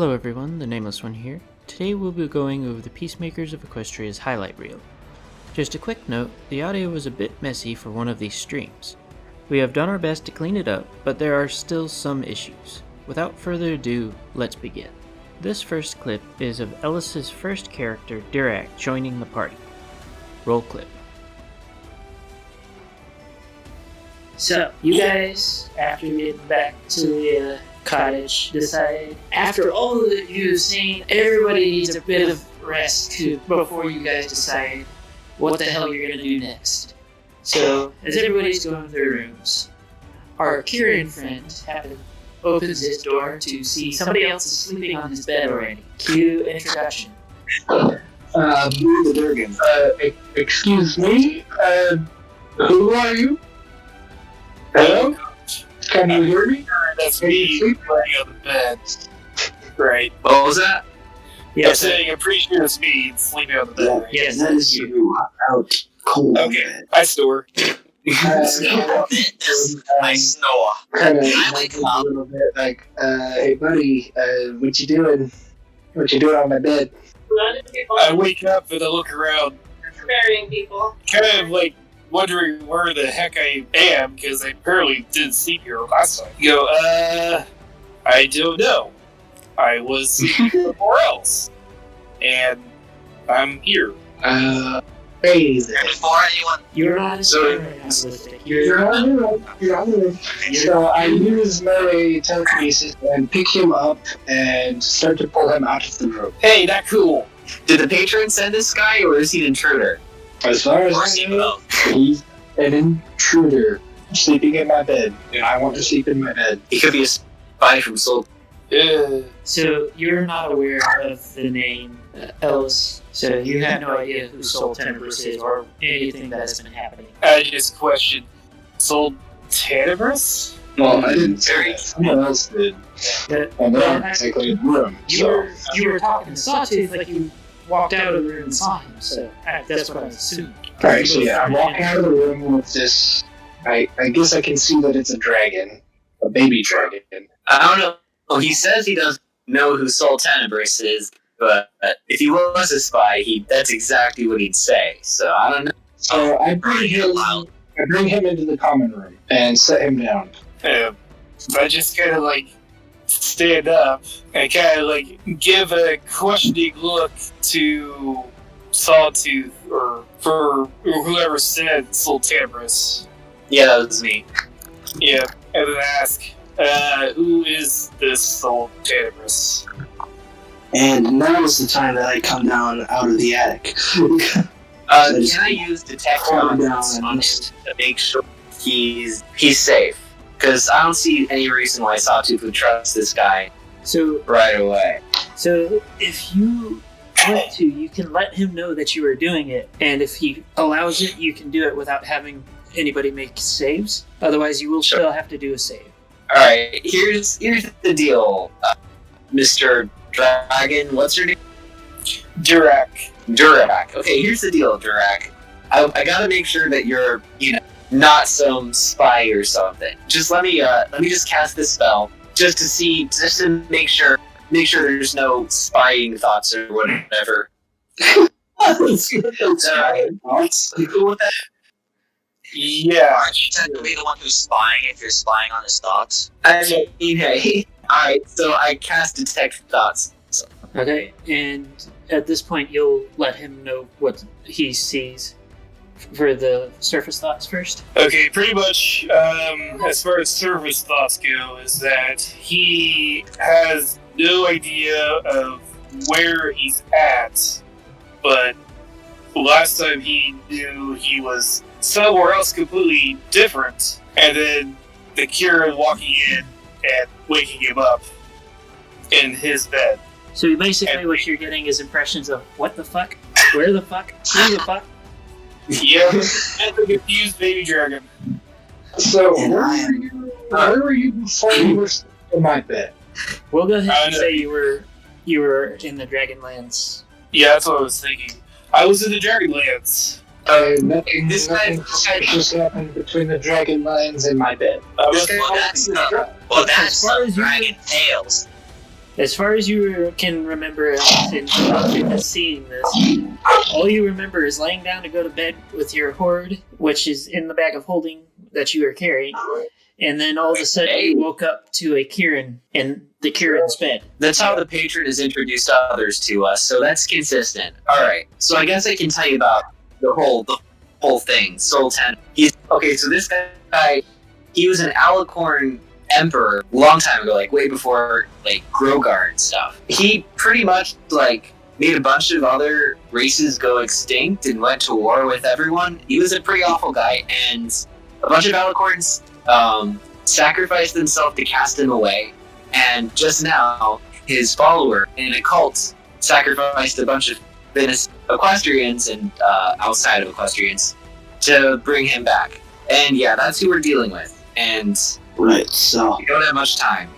Hello everyone, the Nameless one here. Today we'll be going over the Peacemakers of Equestria's highlight reel. Just a quick note, the audio was a bit messy for one of these streams. We have done our best to clean it up, but there are still some issues. Without further ado, let's begin. This first clip is of Ellis's first character, Durrack, joining the party. Roll clip. So, you guys, after getting back to the cottage, decide, after all that you've seen, everybody needs a bit of rest before you guys decide what the hell you're going to do next. So, as everybody's going to their rooms, our Kieran friend opens his door to see somebody else is sleeping on his bed already. Cue introduction. The Durgan. Excuse me? Who are you? Hello? Can you hear me? That's me laying on the bed. Right. What was that? Yeah, I'm saying, I'm pretty sure it's me sleeping on the bed. Right? Yes, that is you. Out cold. Okay. I snore. I snore. Kind of like a little bit like, hey buddy, what you doing? What you doing on my bed? I wake up and I look around. Burying people. Kind of like wondering where the heck I am, because I apparently didn't sleep here last time. You go, I don't know. I was sleeping somewhere else. And I'm here. Hey there. Before anyone... You're not So- You're on the road. You're on the road. So I use my telekinesis and pick him up and start to pull him out of the room. Hey, that cool. Did the patron send this guy, or is he an intruder? As far as I know, he's an intruder sleeping in my bed, and I want to sleep in my bed. He could be a spy from Soul. So, you're not aware of the name Ellis, so you have no idea who Soul Tenebris is or anything that has been happening. I just questioned. Soul Tenebris? Well, I didn't say it. Someone else did. And they're exactly in the room. You were talking to Sawtooth like you walked out of the room and saw him, so that's what I assumed. Alright, so yeah, I'm walking out of the room with this. I guess I can see that it's a dragon. A baby dragon. I don't know. Well, he says he doesn't know who Soul Tenebris is, but if he was a spy, that's exactly what he'd say. So I don't know. So I bring him into the common room and set him down. I just kind of like stand up and kind of like give a questioning look to Sawtooth or whoever said Soul Tenebris. Yeah, that was me. Yeah, and then ask, who is this Soul Tenebris? And now is the time that I come down out of the attic. Can I use detect on him to make sure he's safe? Because I don't see any reason why Sawtooth would trust this guy right away. So if you want to, you can let him know that you are doing it, and if he allows it, you can do it without having anybody make saves. Otherwise, you will still have to do a save. Alright, here's the deal, Mr. Dragon. What's your name? Durrack. Durrack. Okay, here's the deal, Durrack. I gotta make sure that you're, not some spy or something. Just let me just cast this spell, just to make sure there's no spying thoughts or whatever. You cool with that? Yeah. Aren't you tend to be the one who's spying if you're spying on his thoughts? I mean, hey. Alright, so I cast Detect Thoughts. Okay, and at this point, you'll let him know what he sees for the surface thoughts first. Okay, pretty much, as far as surface thoughts go, is that he has no idea of where he's at, but last time he knew he was somewhere else completely different, and then the Kieran walking in and waking him up in his bed. So basically what you're getting is impressions of what the fuck, where the fuck, who the fuck. Yeah, and the confused baby dragon. So where were you before you were in my bed? We'll go ahead and say you were in the Dragonlands. Yeah, that's what I was thinking. I was in the Dragonlands. Nothing suspicious happened between the Dragonlands and my bed. Well, that's the Dragon Tales. As far as you can remember, and seeing this, all you remember is laying down to go to bed with your hoard, which is in the bag of holding that you are carrying, and then all of a sudden you woke up to a Kieran in the Kieran's bed. That's how the patron has introduced others to us, so that's consistent. Alright, so I guess I can tell you about the whole thing. Soul 10. So this guy, he was an Alicorn emperor a long time ago, like way before like Grogar and stuff. He pretty much like made a bunch of other races go extinct and went to war with everyone. He was a pretty awful guy, and a bunch of Alicorns sacrificed themselves to cast him away. And just now, his follower in a cult sacrificed a bunch of Equestrians and outside of Equestrians to bring him back. And yeah, that's who we're dealing with. And Right, so we don't have much time.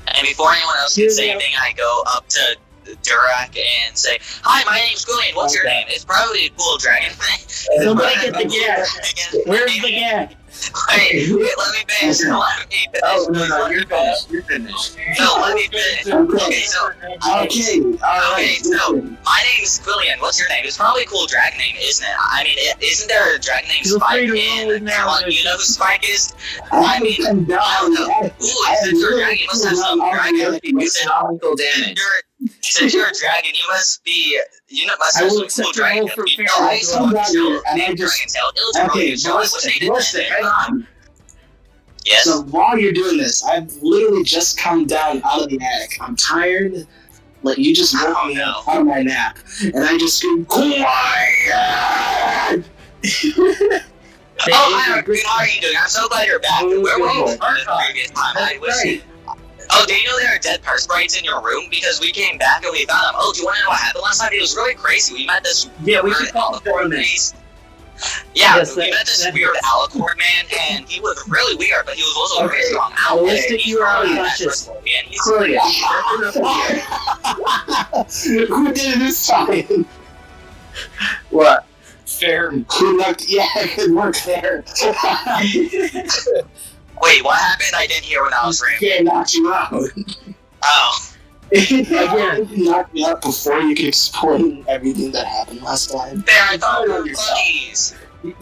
And before anyone else can say anything, I go up to Durrack and say, "Hi, my name's Gillian. What's your name?" It's probably a cool dragon thing. Somebody get the gag. Where's the gag? Wait, let me finish. Let me finish. Oh, no, you're finished. You're finished. No, let me finish. okay, alright. So, my name's Quillian. What's your name? It's probably a cool dragon name, isn't it? I mean, isn't there a dragon named Feel Spike free to in roll now, Carolina? You know who Spike is? I mean, come down. I don't know. Ooh, since you're a dragon, you must have some dragon. Economical damage. Since you're a dragon, you must I have will some accept cool your dragon. roll for fair. I come down here and I just okay. Listen, hang on. Yes. So while you're doing this, I've literally just come down out of the attic. I'm tired. Like you just woke me up out of my nap, and I just scream, "Quiet!" Oh, hi, Green. How are you doing? I'm so glad you're back. Where were you the previous time? I wish. Oh, do you know there are dead purse sprites in your room? Because we came back and we found them. Oh, do you want to know what happened last time? It was really crazy. We met this weird Alicorn man. Yeah, Yes, we met this weird Alicorn man, and he was really weird, but he was also a very strong ally. Ballistic, you are unconscious. And he's Who did it this time? What? Fair. Who knocked? Yeah, good work there. Wait, what happened? I didn't hear when I was ringing. Can't knock you out. Oh. Again, you knocked me out before you could explain everything that happened last time. There, I thought we were buddies.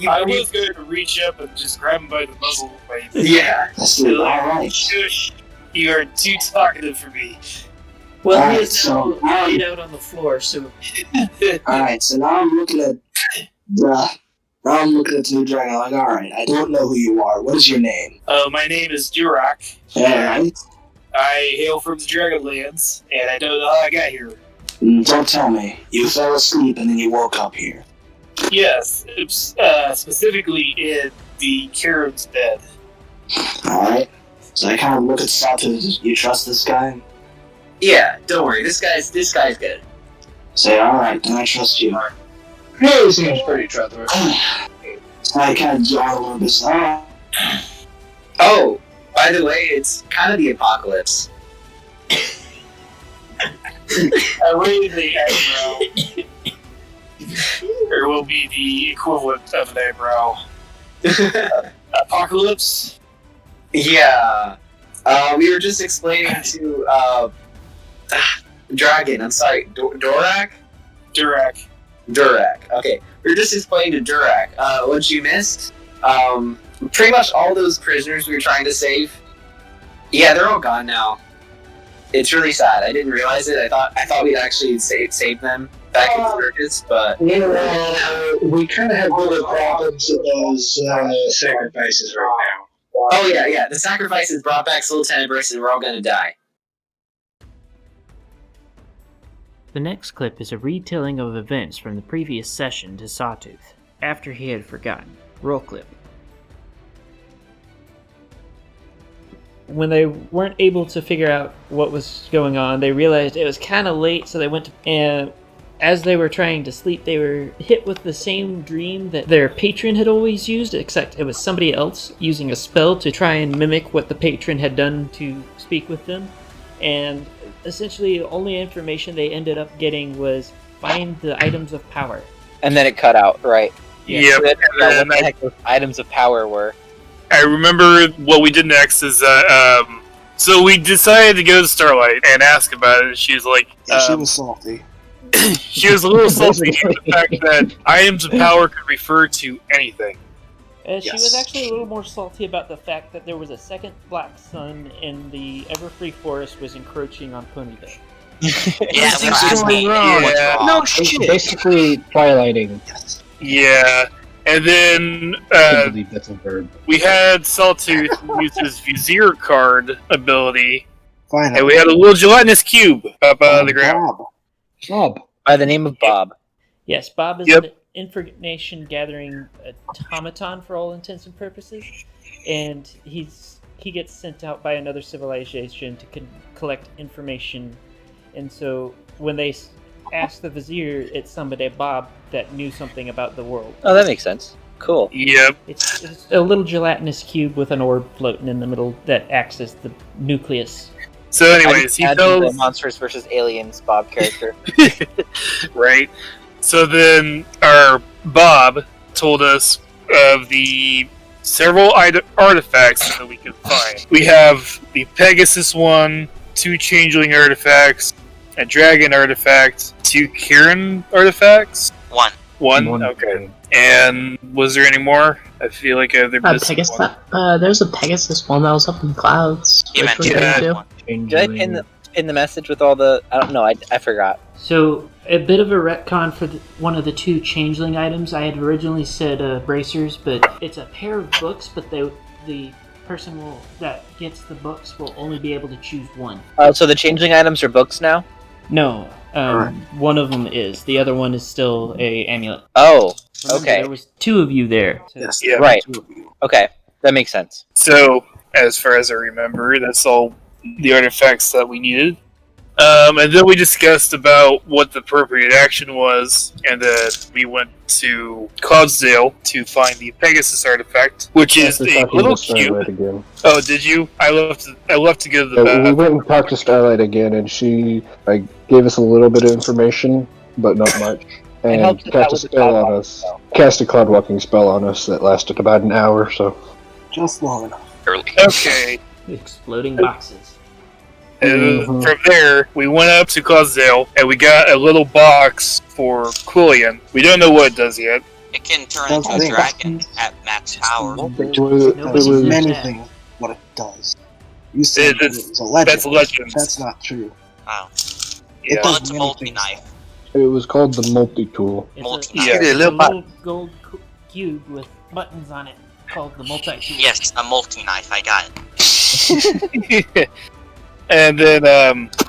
I was going to reach up and just grab him by the muzzle. Yeah. Let's do it. Alright. Shush. You are too talkative for me. Well, Alright, he is so, now laid out on the floor, so Alright, so now I'm looking at the new dragon. I'm like, alright, I don't know who you are. What is your name? My name is Durrack. Alright. I hail from the Dragonlands, and I don't know how I got here. Don't tell me. You fell asleep and then you woke up here. Yes, specifically in the Kieran's bed. Alright. So I kind of look at Satu. You trust this guy? Yeah, don't worry. This guy's good. Say, alright, then I trust you. Yeah, he seems pretty trustworthy. So I kind of yawn a little bit. So, alright. Oh, by the way, it's kind of the apocalypse. I raise the eyebrow. Or will be the equivalent of an eyebrow. Apocalypse? Yeah. We were just explaining to Dragon. I'm sorry, Durrack. Durrack. Okay, we were just explaining to Durrack what you missed. Pretty much all those prisoners we were trying to save. Yeah, they're all gone now. It's really sad. I didn't realize it. I thought we'd actually save them back in the circus, but We kind of have other problems with those sacrifices right now. oh yeah. The sacrifices brought back Soul Tenebris, and we're all gonna die. The next clip is a retelling of events from the previous session to Sawtooth, after he had forgotten. Roll clip. when they weren't able to figure out what was going on, they realized it was kind of late, so they went to, and as they were trying to sleep, they were hit with the same dream that their patron had always used, except it was somebody else using a spell to try and mimic what the patron had done to speak with them. And essentially, the only information they ended up getting was find the items of power. And then it cut out, right? Yep. So what the heck those items of power were. I remember what we did next is So we decided to go to Starlight and ask about it. She's like, Yeah, she was salty. she was a little salty at the fact that items of power could refer to anything. She was actually a little more salty about the fact that there was a second black sun and the Everfree Forest was encroaching on Ponyville. Yeah, Everything's going wrong. Yeah. No It's shit. basically twilighting. Yeah. And then I believe that's a verb. we had Sawtooth use his Vizier card ability, Fine. and we had a little gelatinous cube up out of the ground. Bob. By the name of Bob. Yes, Bob is Yep. an information gathering automaton for all intents and purposes, and he gets sent out by another civilization to collect information. And so when they asked the Vizier, it summoned a Bob that knew something about the world. Oh, that makes sense. Cool. Yep. It's a little gelatinous cube with an orb floating in the middle that acts as the nucleus. So anyways, he Add to the tells... Monsters vs. Aliens Bob character. Right. So then our Bob told us of the several artifacts that we could find. We have the Pegasus one, 2 Changeling artifacts, a Dragon artifact, 2 Kieran artifacts. One? Okay. And was there any more? I feel like they're missing Pegasus. one. There's a Pegasus one that was up in the clouds. You which was mentioned good, that too. one. Did I pin the message with all the... I don't know. I forgot. So, a bit of a retcon for one of the 2 changeling items. I had originally said bracers, but it's a pair of books, but the person that gets the books will only be able to choose one. So the changing items are books now? No, one of them is. The other one is still a amulet. Oh, Remember, okay. There was 2 of you there. So Yes, Yeah. Right. Okay. That makes sense. So, as far as I remember, that's all the artifacts that we needed. And then we discussed about what the appropriate action was, and then we went to Cloudsdale to find the Pegasus artifact, which is a little cube. Again. Oh, did you? I left to go to the Yeah, we bath. went and talked to Starlight again, and she gave us a little bit of information, but not much. And helped us out cast a with the spell cloud on walking us. spell. Cast a cloud walking spell on us that lasted about an hour. So Just long enough. Okay. exploding boxes. And Mhm. from there, we went up to Cloudsdale, and we got a little box for Quillian. We don't know what it does yet. It can turn That's into a the dragon at max power. it was, Nobody's it was many- Anything what it does. You said It's- it's a legend. that's legends. That's not true. Wow. Yeah. Well, does it's a many multi things. knife. it was called the multi-tool. It's Multi-knife. Yeah. a little little gold cube with buttons on it called the multi-tool. Yes, a multi knife. I got it. And then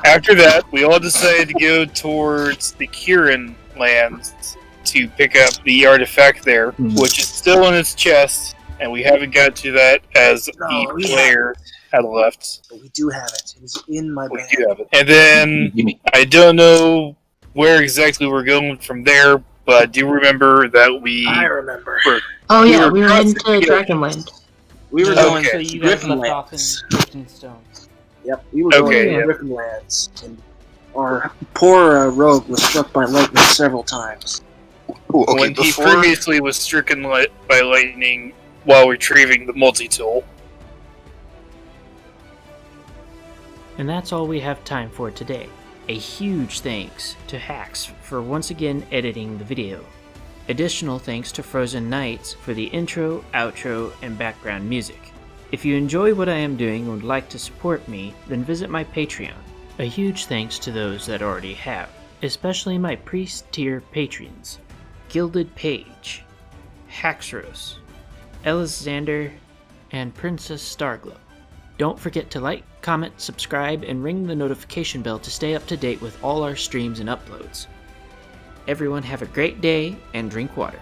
after that, we all decided to go towards the Kieran lands to pick up the artifact there, Mhm. which is still in its chest, and we haven't got to that as No, the we player had left. But we do have it. It is in my We bag. do have it. And then I don't know where exactly we're going from there, but I do remember that we I remember. Oh, yeah, were we were crossing heading to together. Dragonland. We were Okay. going So to you guys Griffin left off in Lands. Griffinstone. Yep, we were going Okay, to yeah. Griffin Lands. And our poor rogue was struck by lightning several times. when he previously was stricken by lightning while retrieving the multi-tool. And that's all we have time for today. A huge thanks to Hacks for once again editing the video. Additional thanks to Frozen Nights for the intro, outro, and background music. If you enjoy what I am doing and would like to support me, then visit my Patreon. A huge thanks to those that already have, especially my Priest tier patrons. Gilded Page, Haxros, Alexander, and Princess Starglow. Don't forget to like, comment, subscribe, and ring the notification bell to stay up to date with all our streams and uploads. Everyone have a great day and drink water.